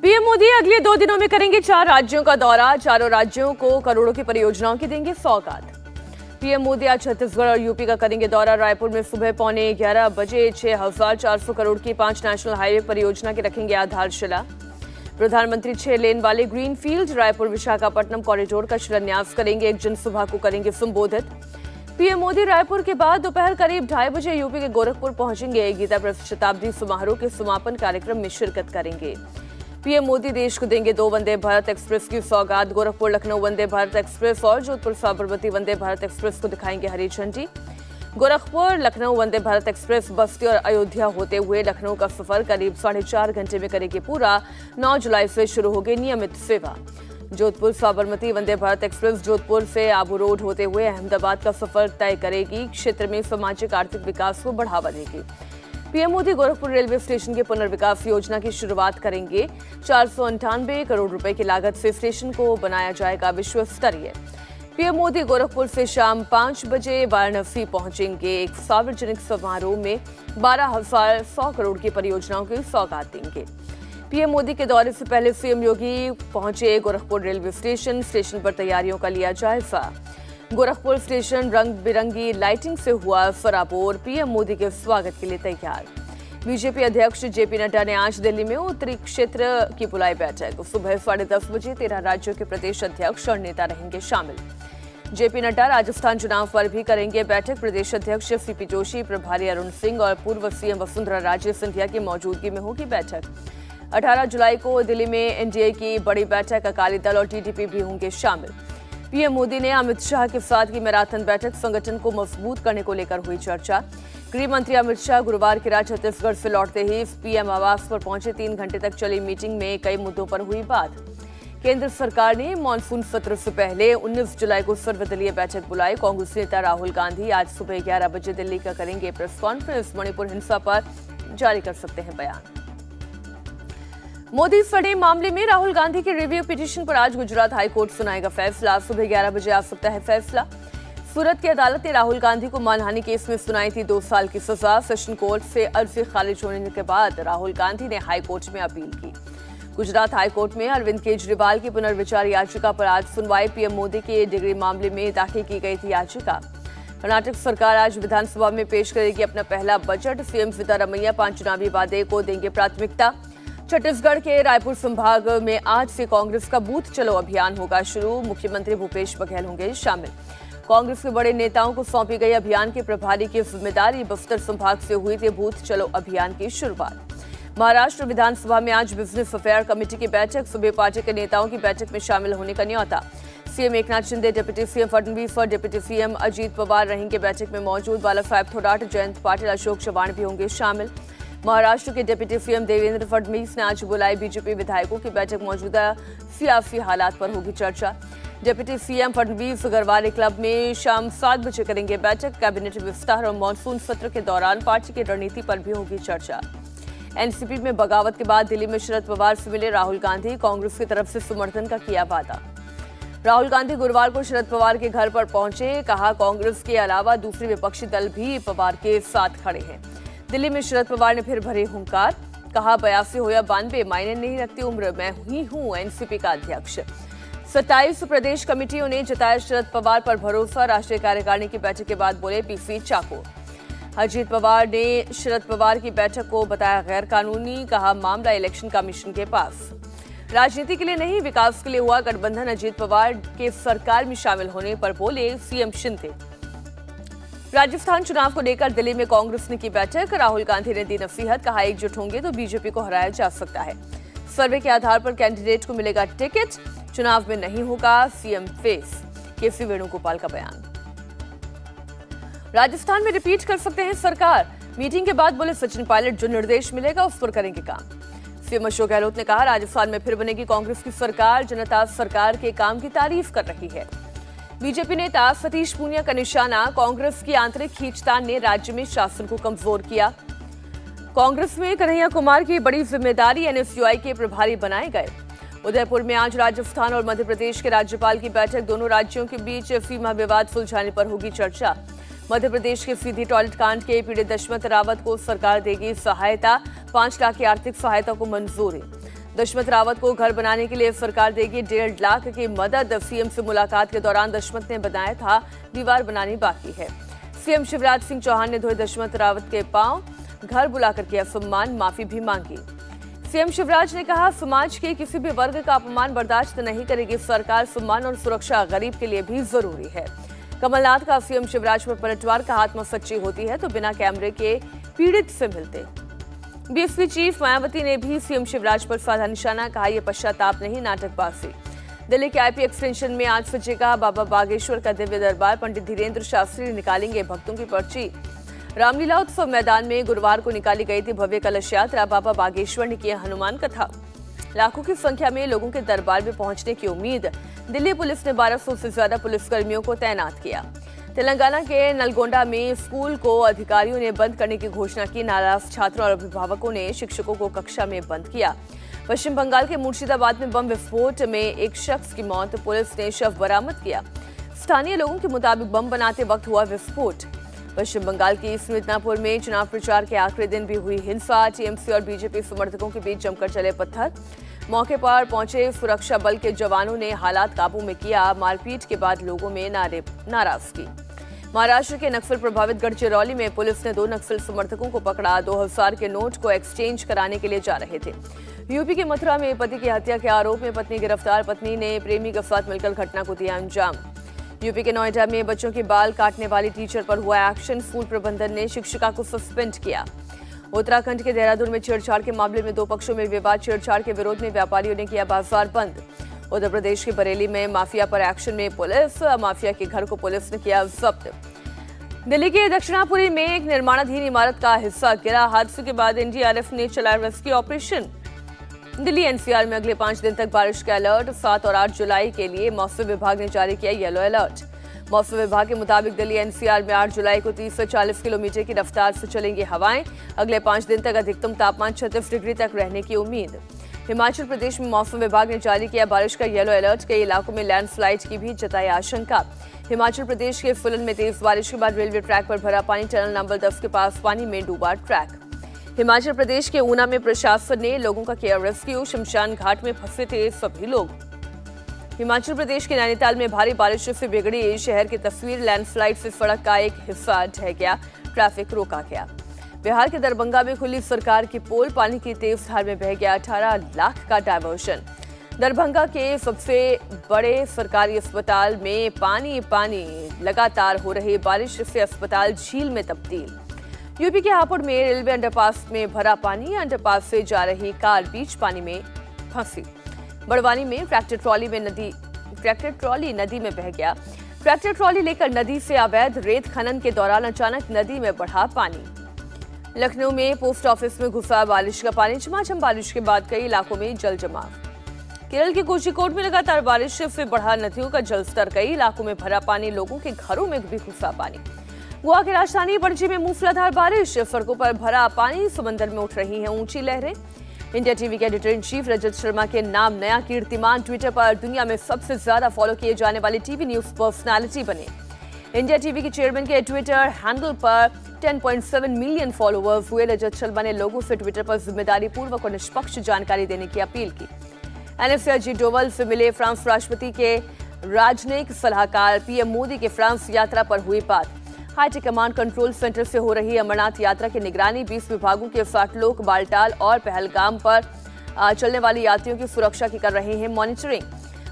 PM Modi अगले 2 दिनों में करेंगे 4 राज्यों का दौरा। चारों राज्यों को करोड़ों की परियोजनाओं की देंगे सौगात। पीएम मोदी आज छत्तीसगढ़ और यूपी का करेंगे दौरा। रायपुर में सुबह 11:15 बजे 6,400 करोड़ की 5 नेशनल हाईवे परियोजना की रखेंगे आधारशिला। प्रधानमंत्री 6 लेन वाले ग्रीनफील्ड रायपुर विशाखापट्टनम कॉरिडोर का शिलान्यास करेंगे। एक जनसभा को करेंगे संबोधित। पीएम मोदी रायपुर के बाद दोपहर करीब 2:30 बजे यूपी के गोरखपुर पहुंचेंगे। गीता प्रेस शताब्दी समारोह के समापन कार्यक्रम में शिरकत करेंगे। पीएम मोदी देश को देंगे 2 वंदे भारत एक्सप्रेस की सौगात। गोरखपुर लखनऊ वंदे भारत एक्सप्रेस और जोधपुर साबरमती वंदे भारत एक्सप्रेस को दिखाएंगे हरी झंडी। गोरखपुर लखनऊ वंदे भारत एक्सप्रेस बस्ती और अयोध्या होते हुए लखनऊ का सफर करीब 4.5 घंटे में करेगी पूरा। 9 जुलाई से शुरू होगी नियमित सेवा। जोधपुर साबरमती वंदे भारत एक्सप्रेस जोधपुर से आबू रोड होते हुए अहमदाबाद का सफर तय करेगी। क्षेत्र में सामाजिक आर्थिक विकास को बढ़ावा देगी। PM Modi Gorakhpur railway station के पुनर्विकास योजना की शुरुआत करेंगे। 498 करोड़ रुपए की लागत से स्टेशन को बनाया जाएगा विश्व स्तरीय। पीएम मोदी गोरखपुर से शाम 5 बजे वाराणसी पहुंचेंगे। एक सार्वजनिक समारोह में 12,100 करोड़ की परियोजनाओं की सौगात देंगे। पीएम मोदी के दौरे से पहले सीएम योगी पहुंचे गोरखपुर रेलवे स्टेशन। स्टेशन पर तैयारियों का लिया जायजा। गोरखपुर स्टेशन रंग बिरंगी लाइटिंग से हुआ सराबोर। पीएम मोदी के स्वागत के लिए तैयार। बीजेपी अध्यक्ष जेपी नड्डा ने आज दिल्ली में उत्तरी क्षेत्र की बुलाई बैठक। सुबह 10:30 बजे 13 राज्यों के प्रदेश अध्यक्ष और नेता रहेंगे शामिल। जेपी नड्डा राजस्थान चुनाव पर भी करेंगे बैठक। प्रदेश अध्यक्ष सीपी जोशी, प्रभारी अरुण सिंह और पूर्व सीएम वसुंधरा राजे सिंधिया की मौजूदगी में होगी बैठक। 18 जुलाई को दिल्ली में एनडीए की बड़ी बैठक। अकाली दल और टीडीपी भी होंगे शामिल। पीएम मोदी ने अमित शाह के साथ की मैराथन बैठक। संगठन को मजबूत करने को लेकर हुई चर्चा। गृह मंत्री अमित शाह गुरुवार की रात छत्तीसगढ़ से लौटते ही पीएम आवास पर पहुंचे। 3 घंटे तक चली मीटिंग में कई मुद्दों पर हुई बात। केंद्र सरकार ने मानसून सत्र से पहले 19 जुलाई को सर्वदलीय बैठक बुलाई। कांग्रेस नेता राहुल गांधी आज सुबह 11 बजे दिल्ली का करेंगे प्रेस कॉन्फ्रेंस। मणिपुर हिंसा पर जारी कर सकते हैं बयान। मोदी फड़े मामले में राहुल गांधी की रिव्यू पिटीशन पर आज गुजरात हाईकोर्ट सुनाएगा फैसला। सुबह 11 बजे आ सकता है फैसला। सूरत की अदालत ने राहुल गांधी को मानहानि केस में सुनाई थी 2 साल की सजा। सेशन कोर्ट से अर्जी खारिज होने के बाद राहुल गांधी ने हाईकोर्ट में अपील की। गुजरात हाईकोर्ट में अरविंद केजरीवाल की पुनर्विचार याचिका पर आज सुनवाई। पीएम मोदी के डिग्री मामले में दाखिल की गई थी याचिका। कर्नाटक सरकार आज विधानसभा में पेश करेगी अपना पहला बजट। सीएम सिद्धारमैया 5 चुनावी वादे को देंगे प्राथमिकता। छत्तीसगढ़ के रायपुर संभाग में आज से कांग्रेस का बूथ चलो अभियान होगा शुरू। मुख्यमंत्री भूपेश बघेल होंगे शामिल। कांग्रेस के बड़े नेताओं को सौंपी गई अभियान के प्रभारी की जिम्मेदारी। बस्तर संभाग से हुई थी बूथ चलो अभियान की शुरुआत। महाराष्ट्र विधानसभा में आज बिजनेस अफेयर कमेटी की बैठक। सुबह पार्टी के नेताओं की बैठक में शामिल होने का न्योता। CM Eknath Shinde, deputy CM Fadnavis और डिप्टी सीएम अजीत पवार रहेंगे बैठक में मौजूद। बाला साहेब थोराट, जयंत पाटिल, अशोक चव्हाण भी होंगे शामिल। महाराष्ट्र के डिप्टी सीएम देवेंद्र फडणवीस ने आज बुलाई बीजेपी विधायकों की बैठक। मौजूदा सियासी हालात पर होगी चर्चा। Deputy CM Fadnavis Garware club में शाम 7 बजे करेंगे बैठक। कैबिनेट विस्तार और मानसून सत्र के दौरान पार्टी की रणनीति पर भी होगी चर्चा। एनसीपी में बगावत के बाद दिल्ली में शरद पवार से मिले राहुल गांधी। कांग्रेस की तरफ से समर्थन का किया वादा। राहुल गांधी गुरुवार को शरद पवार के घर पर पहुंचे। कहा कांग्रेस के अलावा दूसरे विपक्षी दल भी पवार के साथ खड़े हैं। दिल्ली में शरद पवार ने फिर भरे हुंकार। कहा 82 हो या 92 मायने नहीं रखती उम्र, मैं ही हूं एनसीपी का अध्यक्ष। 27 प्रदेश कमेटियों ने जताया शरद पवार पर भरोसा। राष्ट्रीय कार्यकारिणी की बैठक के बाद बोले पीसी चाको। अजीत पवार ने शरद पवार की बैठक को बताया गैर कानूनी। कहा मामला इलेक्शन कमीशन के पास। राजनीति के लिए नहीं विकास के लिए हुआ गठबंधन। अजीत पवार के सरकार में शामिल होने पर बोले सीएम शिंदे। राजस्थान चुनाव को लेकर दिल्ली में कांग्रेस ने की बैठक। राहुल गांधी ने दी नसीहत। कहा एकजुट होंगे तो बीजेपी को हराया जा सकता है। सर्वे के आधार पर कैंडिडेट को मिलेगा टिकट। चुनाव में नहीं होगा सीएम फेस। केसी वेणुगोपाल का बयान। राजस्थान में रिपीट कर सकते हैं सरकार। मीटिंग के बाद बोले सचिन पायलट जो निर्देश मिलेगा उस पर करेंगे काम। सीएम अशोक गहलोत ने कहा राजस्थान में फिर बनेगी कांग्रेस की सरकार। जनता सरकार के काम की तारीफ कर रही है। बीजेपी नेता सतीश पूनिया का निशाना। कांग्रेस की आंतरिक खींचतान ने राज्य में शासन को कमजोर किया। कांग्रेस में कन्हैया कुमार की बड़ी जिम्मेदारी। एनएसयूआई के प्रभारी बनाए गए। उदयपुर में आज राजस्थान और मध्य प्रदेश के राज्यपाल की बैठक। दोनों राज्यों के बीच सीमा विवाद सुलझाने पर होगी चर्चा। मध्य प्रदेश के सीधी टॉयलेट कांड के पीड़ित दशमत रावत को सरकार देगी सहायता। 5 लाख की आर्थिक सहायता को मंजूरी। दशमत रावत को घर बनाने के लिए सरकार देगी 1.5 लाख की मदद। सीएम से मुलाकात के दौरान दशमत ने बताया था दीवार बनानी बाकी है। सीएम शिवराज सिंह चौहान ने धोए दशमत रावत के पांव, घर बुलाकर किया सम्मान, माफी भी मांगी। सीएम शिवराज ने कहा, समाज के किसी भी वर्ग का अपमान बर्दाश्त नहीं करेगी सरकार। सम्मान और सुरक्षा गरीब के लिए भी जरूरी है। कमलनाथ का सीएम शिवराज पर पलटवार, का आत्मा सच्ची होती है तो बिना कैमरे के पीड़ित से मिलते। बीएसपी चीफ मायावती ने भी सीएम शिवराज पर साधा निशाना, कहा यह पश्चाताप नहीं नाटकबाजी। दिल्ली के आईपी एक्सटेंशन में आज सजेगा बाबा बागेश्वर का दिव्य दरबार। पंडित धीरेन्द्र शास्त्री निकालेंगे भक्तों की पर्ची। रामलीला उत्सव मैदान में गुरुवार को निकाली गई थी भव्य कलश यात्रा। बाबा बागेश्वर ने किया हनुमान कथा। लाखों की संख्या में लोगों के दरबार में पहुंचने की उम्मीद। दिल्ली पुलिस ने 1200 से ज्यादा पुलिसकर्मियों को तैनात किया। तेलंगाना के नलगोंडा में स्कूल को अधिकारियों ने बंद करने की घोषणा की। नाराज छात्रों और अभिभावकों ने शिक्षकों को कक्षा में बंद किया। पश्चिम बंगाल के मुर्शिदाबाद में बम विस्फोट में एक शख्स की मौत, पुलिस ने शव बरामद किया। स्थानीय लोगों के मुताबिक बम बनाते वक्त हुआ विस्फोट। पश्चिम बंगाल की मिदनापुर में चुनाव प्रचार के आखिरी दिन भी हुई हिंसा। टीएमसी और बीजेपी समर्थकों के बीच जमकर चले पत्थर। मौके पर पहुंचे सुरक्षा बल के जवानों ने हालात काबू में किया। मारपीट के बाद लोगों में नाराजगी। महाराष्ट्र के नक्सल प्रभावित गढ़चिरौली में पुलिस ने 2 नक्सल समर्थकों को पकड़ा। 2000 के नोट को एक्सचेंज कराने के लिए जा रहे थे। यूपी के मथुरा में पति की हत्या के आरोप में पत्नी गिरफ्तार। पत्नी ने प्रेमी के साथ मिलकर घटना को दिया अंजाम। यूपी के नोएडा में बच्चों के बाल काटने वाली टीचर पर हुआ एक्शन। स्कूल प्रबंधन ने शिक्षिका को सस्पेंड किया। उत्तराखंड के देहरादून में छेड़छाड़ के मामले में 2 पक्षों में विवाद। छेड़छाड़ के विरोध में व्यापारियों ने किया बाजार बंद। उत्तर प्रदेश के बरेली में माफिया पर एक्शन में पुलिस। माफिया के घर को पुलिस ने किया जब्त। दिल्ली के दक्षिणापुरी में एक निर्माणाधीन इमारत का हिस्सा गिरा। हादसे के बाद एनडीआरएफ ने चलाया रेस्क्यू ऑपरेशन। दिल्ली एनसीआर में अगले 5 दिन तक बारिश का अलर्ट। 7 और 8 जुलाई के लिए मौसम विभाग ने जारी किया येलो अलर्ट। मौसम विभाग के मुताबिक दिल्ली एनसीआर में 8 जुलाई को 30 से 40 किलोमीटर की रफ्तार से चलेंगी हवाएं। अगले 5 दिन तक अधिकतम तापमान 36 डिग्री तक रहने की उम्मीद। हिमाचल प्रदेश में मौसम विभाग ने जारी किया बारिश का येलो अलर्ट। कई इलाकों में लैंडस्लाइड की भी जताई आशंका। हिमाचल प्रदेश के सोलन में तेज बारिश के बाद रेलवे ट्रैक पर भरा पानी। टनल नंबर 10 के पास पानी में डूबा ट्रैक। हिमाचल प्रदेश के ऊना में प्रशासन ने लोगों का किया रेस्क्यू। शमशान घाट में फंसे थे सभी लोग। हिमाचल प्रदेश के नैनीताल में भारी बारिश से बिगड़ी शहर की तस्वीर। लैंडस्लाइड से सड़क का एक हिस्सा ढह गया, ट्रैफिक रोका गया। बिहार के दरभंगा में खुली सरकार की पोल। पानी की तेज धार में बह गया 18 लाख का डायवर्शन। दरभंगा के सबसे बड़े सरकारी अस्पताल में पानी लगातार हो रही बारिश से अस्पताल झील में तब्दील। यूपी के हापुड़ में रेलवे अंडरपास में भरा पानी। अंडरपास से जा रही कार बीच पानी में फंसी। बड़वानी में ट्रैक्टर ट्रॉली नदी में बह गया। ट्रैक्टर ट्रॉली लेकर नदी से अवैध रेत खनन के दौरान अचानक नदी में बढ़ा पानी। लखनऊ में पोस्ट ऑफिस में घुसा बारिश का पानी। झमाझम बारिश के बाद कई इलाकों में जल जमाव। केरल के कोझिकोड में लगातार बारिश से बढ़ा नदियों का जलस्तर। कई इलाकों में भरा पानी। लोगों के घरों में भी घुसा पानी। गोवा की राजधानी पणजी में मूसलाधार बारिश। सड़कों पर भरा पानी। समंदर में उठ रही हैं ऊंची लहरें। इंडिया टीवी के editor in chief Rajat Sharma के नाम नया कीर्तिमान। ट्विटर पर दुनिया में सबसे ज्यादा फॉलो किए जाने वाले टीवी न्यूज पर्सनालिटी बने। इंडिया टीवी के चेयरमैन के ट्विटर हैंडल पर 10.7 मिलियन फॉलोअर्स हुए। रजत शर्मा ने लोगों से ट्विटर पर जिम्मेदारी पूर्वक और निष्पक्ष जानकारी देने की अपील की। एनएसए अजीत डोवल से मिले फ्रांस राष्ट्रपति के राजनयिक सलाहकार। पीएम मोदी के फ्रांस यात्रा पर हुई बात। हाईटेक कमांड कंट्रोल सेंटर से हो रही अमरनाथ यात्रा की निगरानी। 20 विभागों के 60 लोग बालटाल और पहलगाम पर चलने वाले यात्रियों की सुरक्षा की कर रहे हैं मॉनिटरिंग।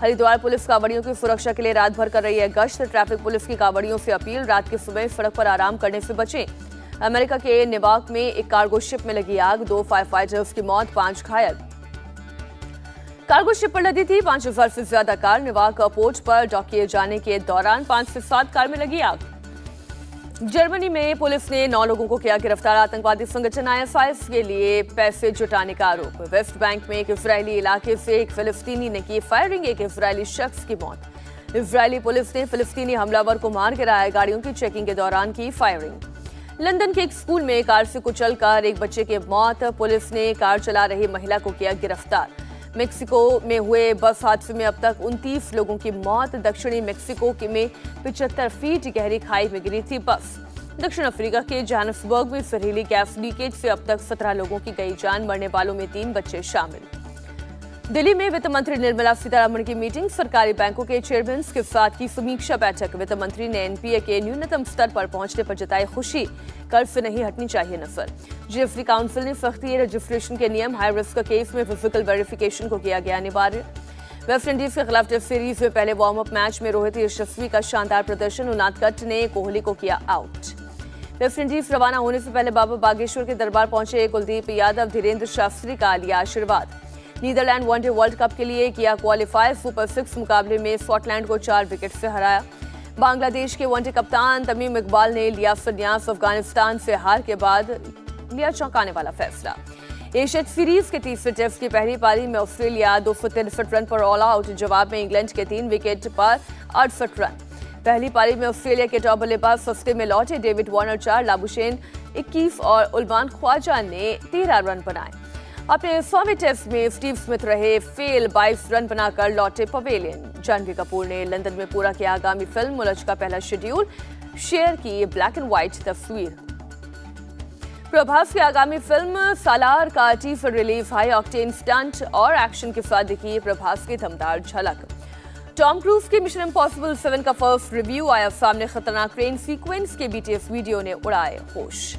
हरिद्वार पुलिस कांवड़ियों की सुरक्षा के लिए रात भर कर रही है गश्त। ट्रैफिक पुलिस की कांवड़ियों से अपील, रात के समय सड़क पर आराम करने से बचें। अमेरिका के न्यूयॉर्क में एक कार्गो शिप में लगी आग। 2 फायर फाइटर्स की मौत, 5 घायल। कार्गो शिप पर लदी थी 5000 से ज्यादा कार। न्यूयॉर्क पोर्ट पर डॉक किए जाने के दौरान 5 से 7 कार में लगी आग। जर्मनी में पुलिस ने 9 लोगों को किया गिरफ्तार। आतंकवादी संगठन आईएसआईएस के लिए पैसे जुटाने का आरोप। वेस्ट बैंक में एक इजरायली इलाके से एक फिलिस्तीनी ने की फायरिंग। एक इजरायली शख्स की मौत। इजरायली पुलिस ने फिलिस्तीनी हमलावर को मार गिराया। गाड़ियों की चेकिंग के दौरान की फायरिंग। लंदन के एक स्कूल में कार से कुचलकर एक बच्चे की मौत। पुलिस ने कार चला रही महिला को किया गिरफ्तार। मेक्सिको में हुए बस हादसे में अब तक 29 लोगों की मौत। दक्षिणी मेक्सिको में 75 फीट गहरी खाई में गिरी थी बस। दक्षिण अफ्रीका के जोहान्सबर्ग में जहरीली गैस लीकेज से अब तक 17 लोगों की गई जान। मरने वालों में 3 बच्चे शामिल। दिल्ली में वित्त मंत्री निर्मला सीतारमण की मीटिंग, सरकारी बैंकों के चेयरमैन के साथ की समीक्षा बैठक। वित्त मंत्री ने एनपीए के न्यूनतम स्तर पर पहुंचने पर जताई खुशी, कर्ज से नहीं हटनी चाहिए नजर। जीएसटी काउंसिल ने सख्ती रजिस्ट्रेशन के नियम, हाई रिस्क केस में फिजिकल वेरिफिकेशन को किया गया अनिवार्य। वेस्टइंडीज के खिलाफ टेस्ट सीरीज में पहले वार्म अप मैच में रोहित यशस्वी का शानदार प्रदर्शन, उनादकट ने कोहली को किया आउट। वेस्टइंडीज रवाना होने से पहले बाबा बागेश्वर के दरबार पहुंचे कुलदीप यादव, धीरेन्द्र शास्त्री का लिया आशीर्वाद। नीदरलैंड वनडे वर्ल्ड कप के लिए किया क्वालिफाई, सुपर 6 मुकाबले में स्कॉटलैंड को 4 विकेट से हराया। बांग्लादेश के वनडे कप्तान तमीम इकबाल ने लिया संन्यास, अफगानिस्तान से हार के बाद लिया चौंकाने वाला फैसला। एशिया सीरीज के तीसरे टेस्ट की पहली पारी में ऑस्ट्रेलिया 263 रन पर ऑल आउट, जवाब में इंग्लैंड के 3 विकेट पर 68 रन। पहली पारी में ऑस्ट्रेलिया के टॉप बल्लेबाज सस्ते में लौटे, डेविड वार्नर 4, लाबुशेन 21 और उलमान ख्वाजा ने 13 रन बनाए। अपने 100वें टेस्ट में स्टीव स्मिथ रहे फेल, 22 रन बनाकर लौटे पवेलियन। जानवी कपूर ने लंदन में पूरा किया आगामी फिल्म मुलज का पहला शेड्यूल, शेयर की ब्लैक एंड व्हाइट तस्वीर। प्रभास की आगामी फिल्म सालार का teaser release, high octane stunt और एक्शन के साथ दिखी प्रभास की दमदार झलक। टॉम क्रूज के मिशन इम्पॉसिबल 7 का फर्स्ट रिव्यू आया सामने, खतरनाक ट्रेन सीक्वेंस के बीटीएस वीडियो ने उड़ाए होश।